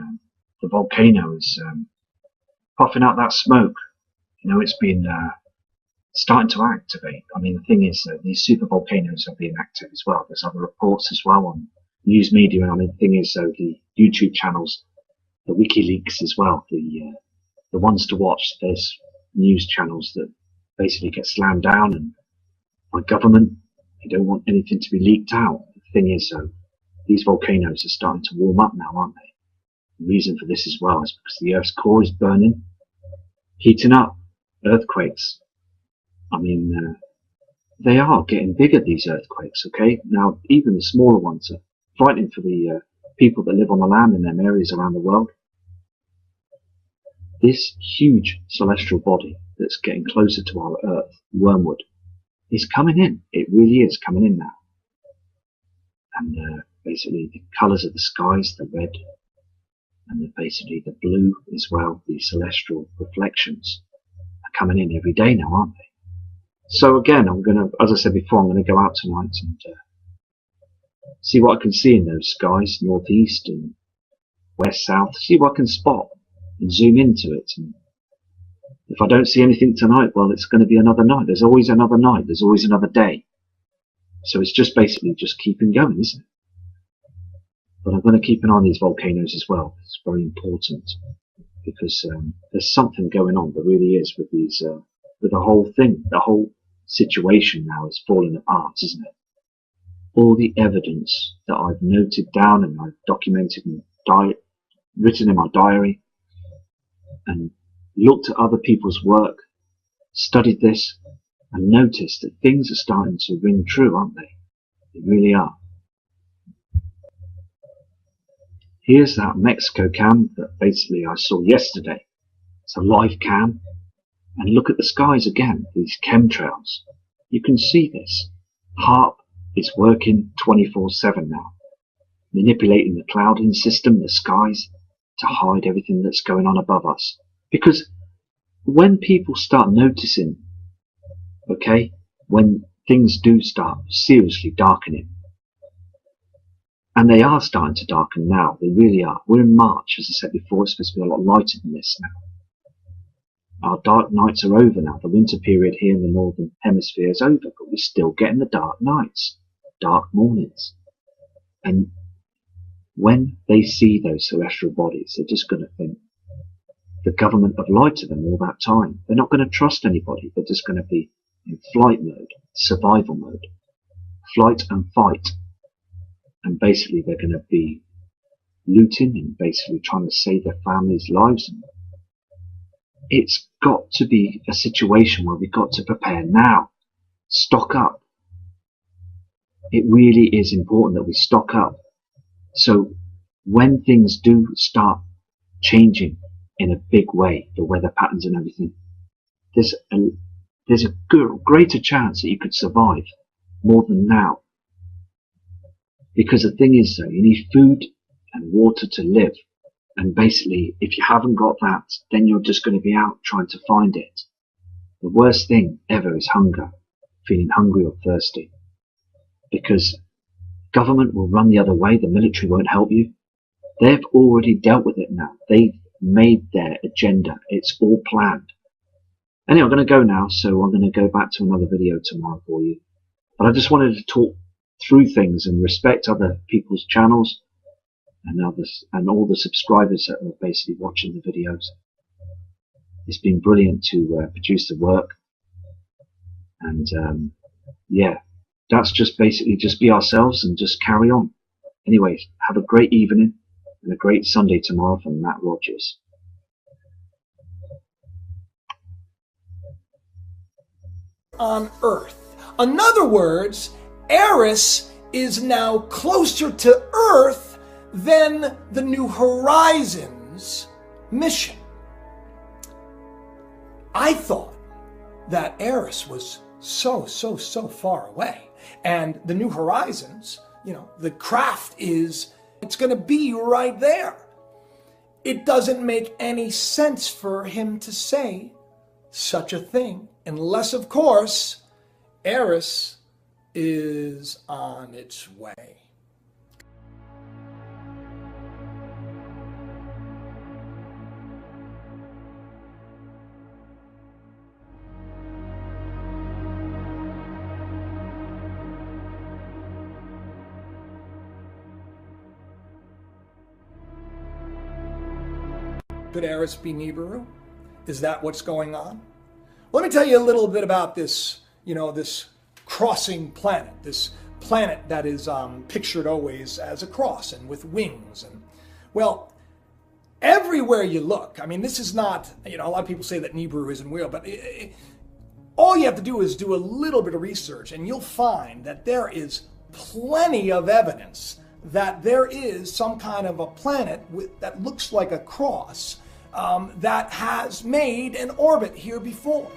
volcano is puffing out that smoke. You know, it's been starting to activate. I mean, the thing is, these super volcanoes are being active as well. There's other reports as well on news media. And I mean, the thing is, the YouTube channels, the WikiLeaks as well, the ones to watch. There's news channels that basically get slammed down, and by government, they don't want anything to be leaked out. The thing is, these volcanoes are starting to warm up now, aren't they? The reason for this as well is because the Earth's core is burning, heating up, earthquakes. I mean, they are getting bigger, these earthquakes, okay? Now, even the smaller ones are frightening for the people that live on the land in them areas around the world. This huge celestial body that's getting closer to our Earth, wormwood, is coming in. It really is coming in now. And basically the colours of the skies, the red, and basically the blue as well, the celestial reflections are coming in every day now, aren't they? So again, I'm going to, as I said before, I'm going to go out tonight and see what I can see in those skies, northeast and west, south, see what I can spot and zoom into it. And if I don't see anything tonight, well, it's going to be another night. There's always another night. There's always another day. So it's just basically just keeping going, isn't it? But I'm going to keep an eye on these volcanoes as well. It's very important, because there's something going on. There really is with these, with the whole thing. The whole situation now is falling apart, isn't it? All the evidence that I've noted down and I've documented and written in my diary, and looked at other people's work, studied this, and noticed that things are starting to ring true, aren't they? They really are. Here's that Mexico cam that basically I saw yesterday. It's a live cam. And look at the skies again, these chemtrails. You can see this. HAARP is working 24/7 now, manipulating the clouding system, the skies, to hide everything that's going on above us. Because when people start noticing, okay, when things do start seriously darkening, and they are starting to darken now, they really are. We're in March, as I said before, it's supposed to be a lot lighter than this now. Our dark nights are over now. The winter period here in the northern hemisphere is over, but we're still getting the dark nights, dark mornings. And when they see those celestial bodies, they're just going to think the government have lied to them all that time. They're not going to trust anybody. They're just going to be in flight mode, survival mode, flight and fight. And basically they're going to be looting and basically trying to save their families' lives. And it's got to be a situation where we've got to prepare now. Stock up. It really is important that we stock up. So when things do start changing in a big way, the weather patterns and everything, there's a greater chance that you could survive more than now. Because the thing is, though, you need food and water to live. And basically, if you haven't got that, then you're just going to be out trying to find it. The worst thing ever is hunger, feeling hungry or thirsty. Because government will run the other way, the military won't help you. They've already dealt with it now. They've made their agenda. It's all planned. Anyway, I'm going to go now, so I'm going to go back to another video tomorrow for you. But I just wanted to talk through things and respect other people's channels and others, and all the subscribers that are basically watching the videos. It's been brilliant to produce the work. And yeah, that's just basically just be ourselves and just carry on. Anyway, have a great evening and a great Sunday tomorrow from Matt Rogers. On Earth. In other words, Eris is now closer to Earth than the New Horizons mission. I thought that Eris was so far away. And the New Horizons, the craft it's going to be right there. It doesn't make any sense for him to say such a thing, unless, of course, Eris is on its way. Could Eris be Nibiru? Is that what's going on? Let me tell you a little bit about this, this crossing planet, this planet that is pictured always as a cross and with wings. And well, everywhere you look, I mean, this is not, a lot of people say that Nibiru isn't real, but all you have to do is do a little bit of research and you'll find that there is plenty of evidence that there is some kind of a planet that looks like a cross that has made an orbit here before.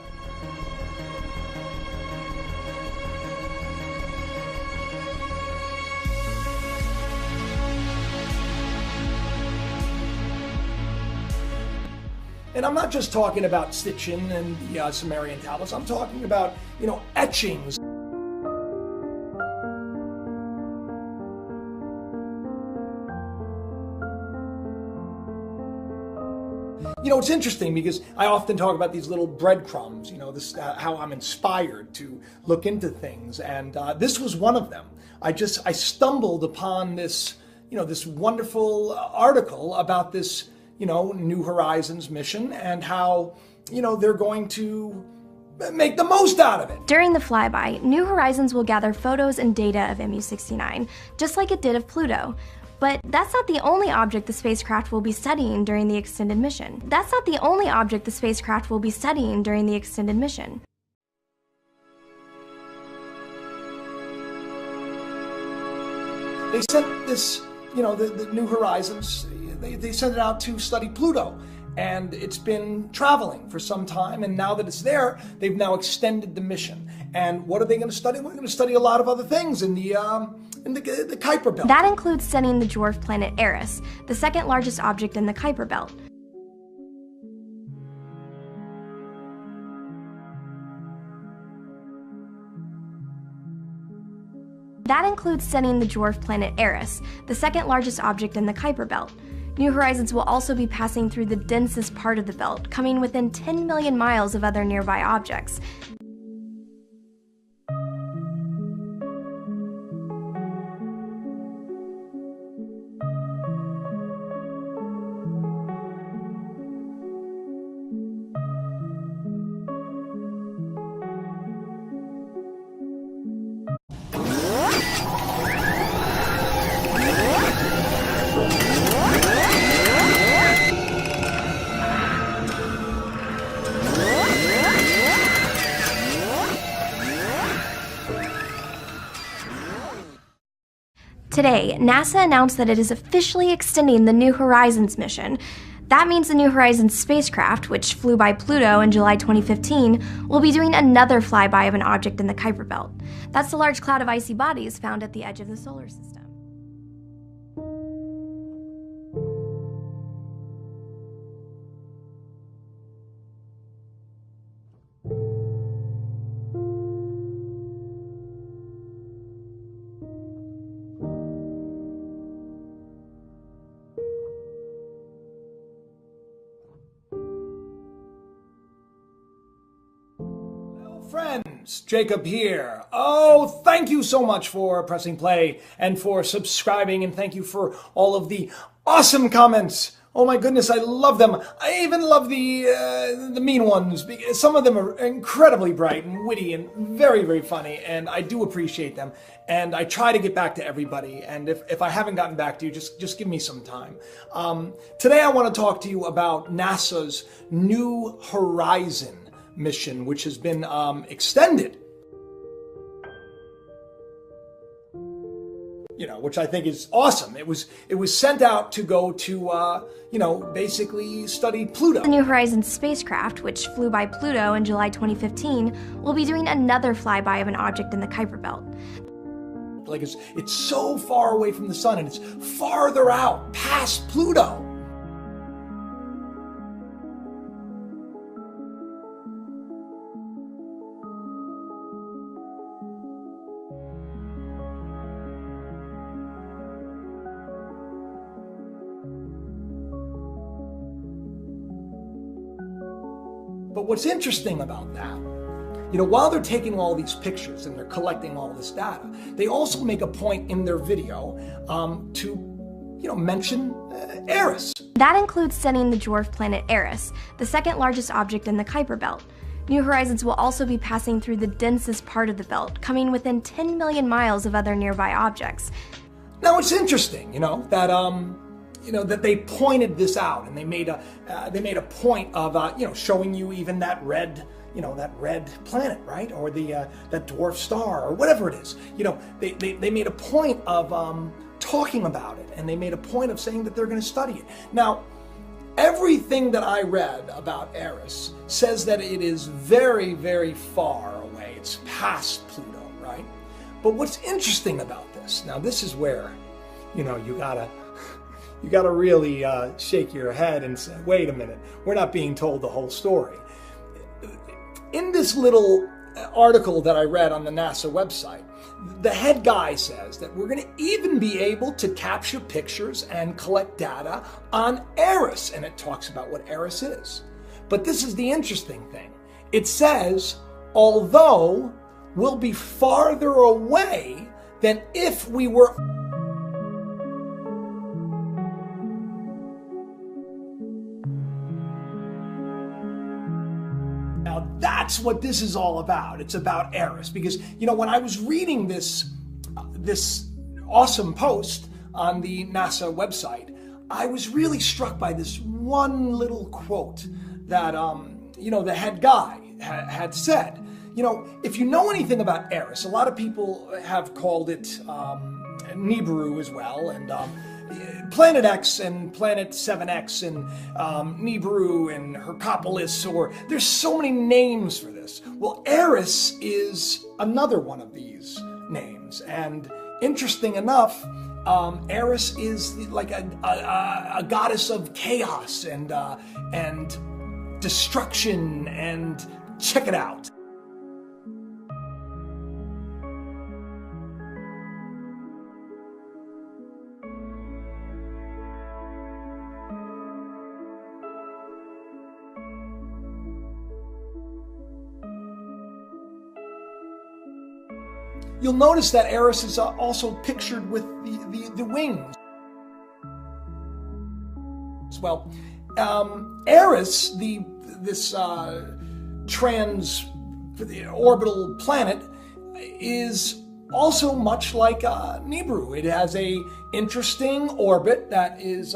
And I'm not just talking about Sitchin and the Sumerian tablets. I'm talking about, etchings. It's interesting because I often talk about these little breadcrumbs, this how I'm inspired to look into things, and this was one of them. I stumbled upon this, this wonderful article about this, New Horizons mission and how, they're going to make the most out of it. During the flyby, New Horizons will gather photos and data of MU-69, just like it did of Pluto. But that's not the only object the spacecraft will be studying during the extended mission. They sent this, the New Horizons, they sent it out to study Pluto. And it's been traveling for some time, and now that it's there, they've now extended the mission. And what are they going to study? We're going to study a lot of other things in the Kuiper Belt. That includes studying the dwarf planet Eris, the second largest object in the Kuiper Belt. New Horizons will also be passing through the densest part of the belt, coming within 10 million miles of other nearby objects. Today, NASA announced that it is officially extending the New Horizons mission. That means the New Horizons spacecraft, which flew by Pluto in July 2015, will be doing another flyby of an object in the Kuiper Belt. That's the large cloud of icy bodies found at the edge of the solar system. Friends, Jacob here. Oh, thank you so much for pressing play and for subscribing, and thank you for all of the awesome comments. Oh my goodness, I love them. I even love the mean ones, because some of them are incredibly bright and witty and very, very funny, and I do appreciate them. And I try to get back to everybody, and if I haven't gotten back to you, just give me some time. Today I want to talk to you about NASA's New Horizon mission, which has been extended. Which I think is awesome. It was sent out to go to, basically study Pluto. The New Horizons spacecraft, which flew by Pluto in July 2015, will be doing another flyby of an object in the Kuiper Belt. Like it's so far away from the sun, and it's farther out past Pluto. But what's interesting about that, while they're taking all these pictures and they're collecting all this data, they also make a point in their video to, mention Eris. That includes studying the dwarf planet Eris, the second largest object in the Kuiper Belt. New Horizons will also be passing through the densest part of the belt, coming within 10 million miles of other nearby objects. Now it's interesting, that they pointed this out, and they made a point of showing you even that red planet, right, or that dwarf star or whatever it is. They made a point of talking about it, and they made a point of saying that they're going to study it. Now, everything that I read about Eris says that it is very, very far away. It's past Pluto, right? But what's interesting about this, now this is where, you gotta really shake your head and say, wait a minute, we're not being told the whole story. In this little article that I read on the NASA website, the head guy says that we're gonna even be able to capture pictures and collect data on Eris, and it talks about what Eris is. But this is the interesting thing. It says, although we'll be farther away than if we were That's what this is all about. It's about Eris, because when I was reading this awesome post on the NASA website, I was really struck by this one little quote that the head guy had said. If you know anything about Eris, a lot of people have called it Nibiru as well, and Planet X and Planet 7X and Nibiru and Hercopolis, or there's so many names for this. Well, Eris is another one of these names, and interesting enough, Eris is like a goddess of chaos and destruction, and check it out. You'll notice that Eris is also pictured with the wings. Well, Eris, this orbital planet, is also much like Nibiru. It has a interesting orbit that is,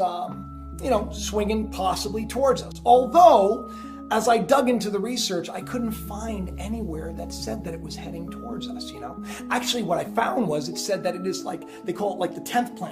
swinging possibly towards us. Although, as I dug into the research, I couldn't find anywhere that said that it was heading towards us, Actually, what I found was it said that it is like, they call it like the 10th planet.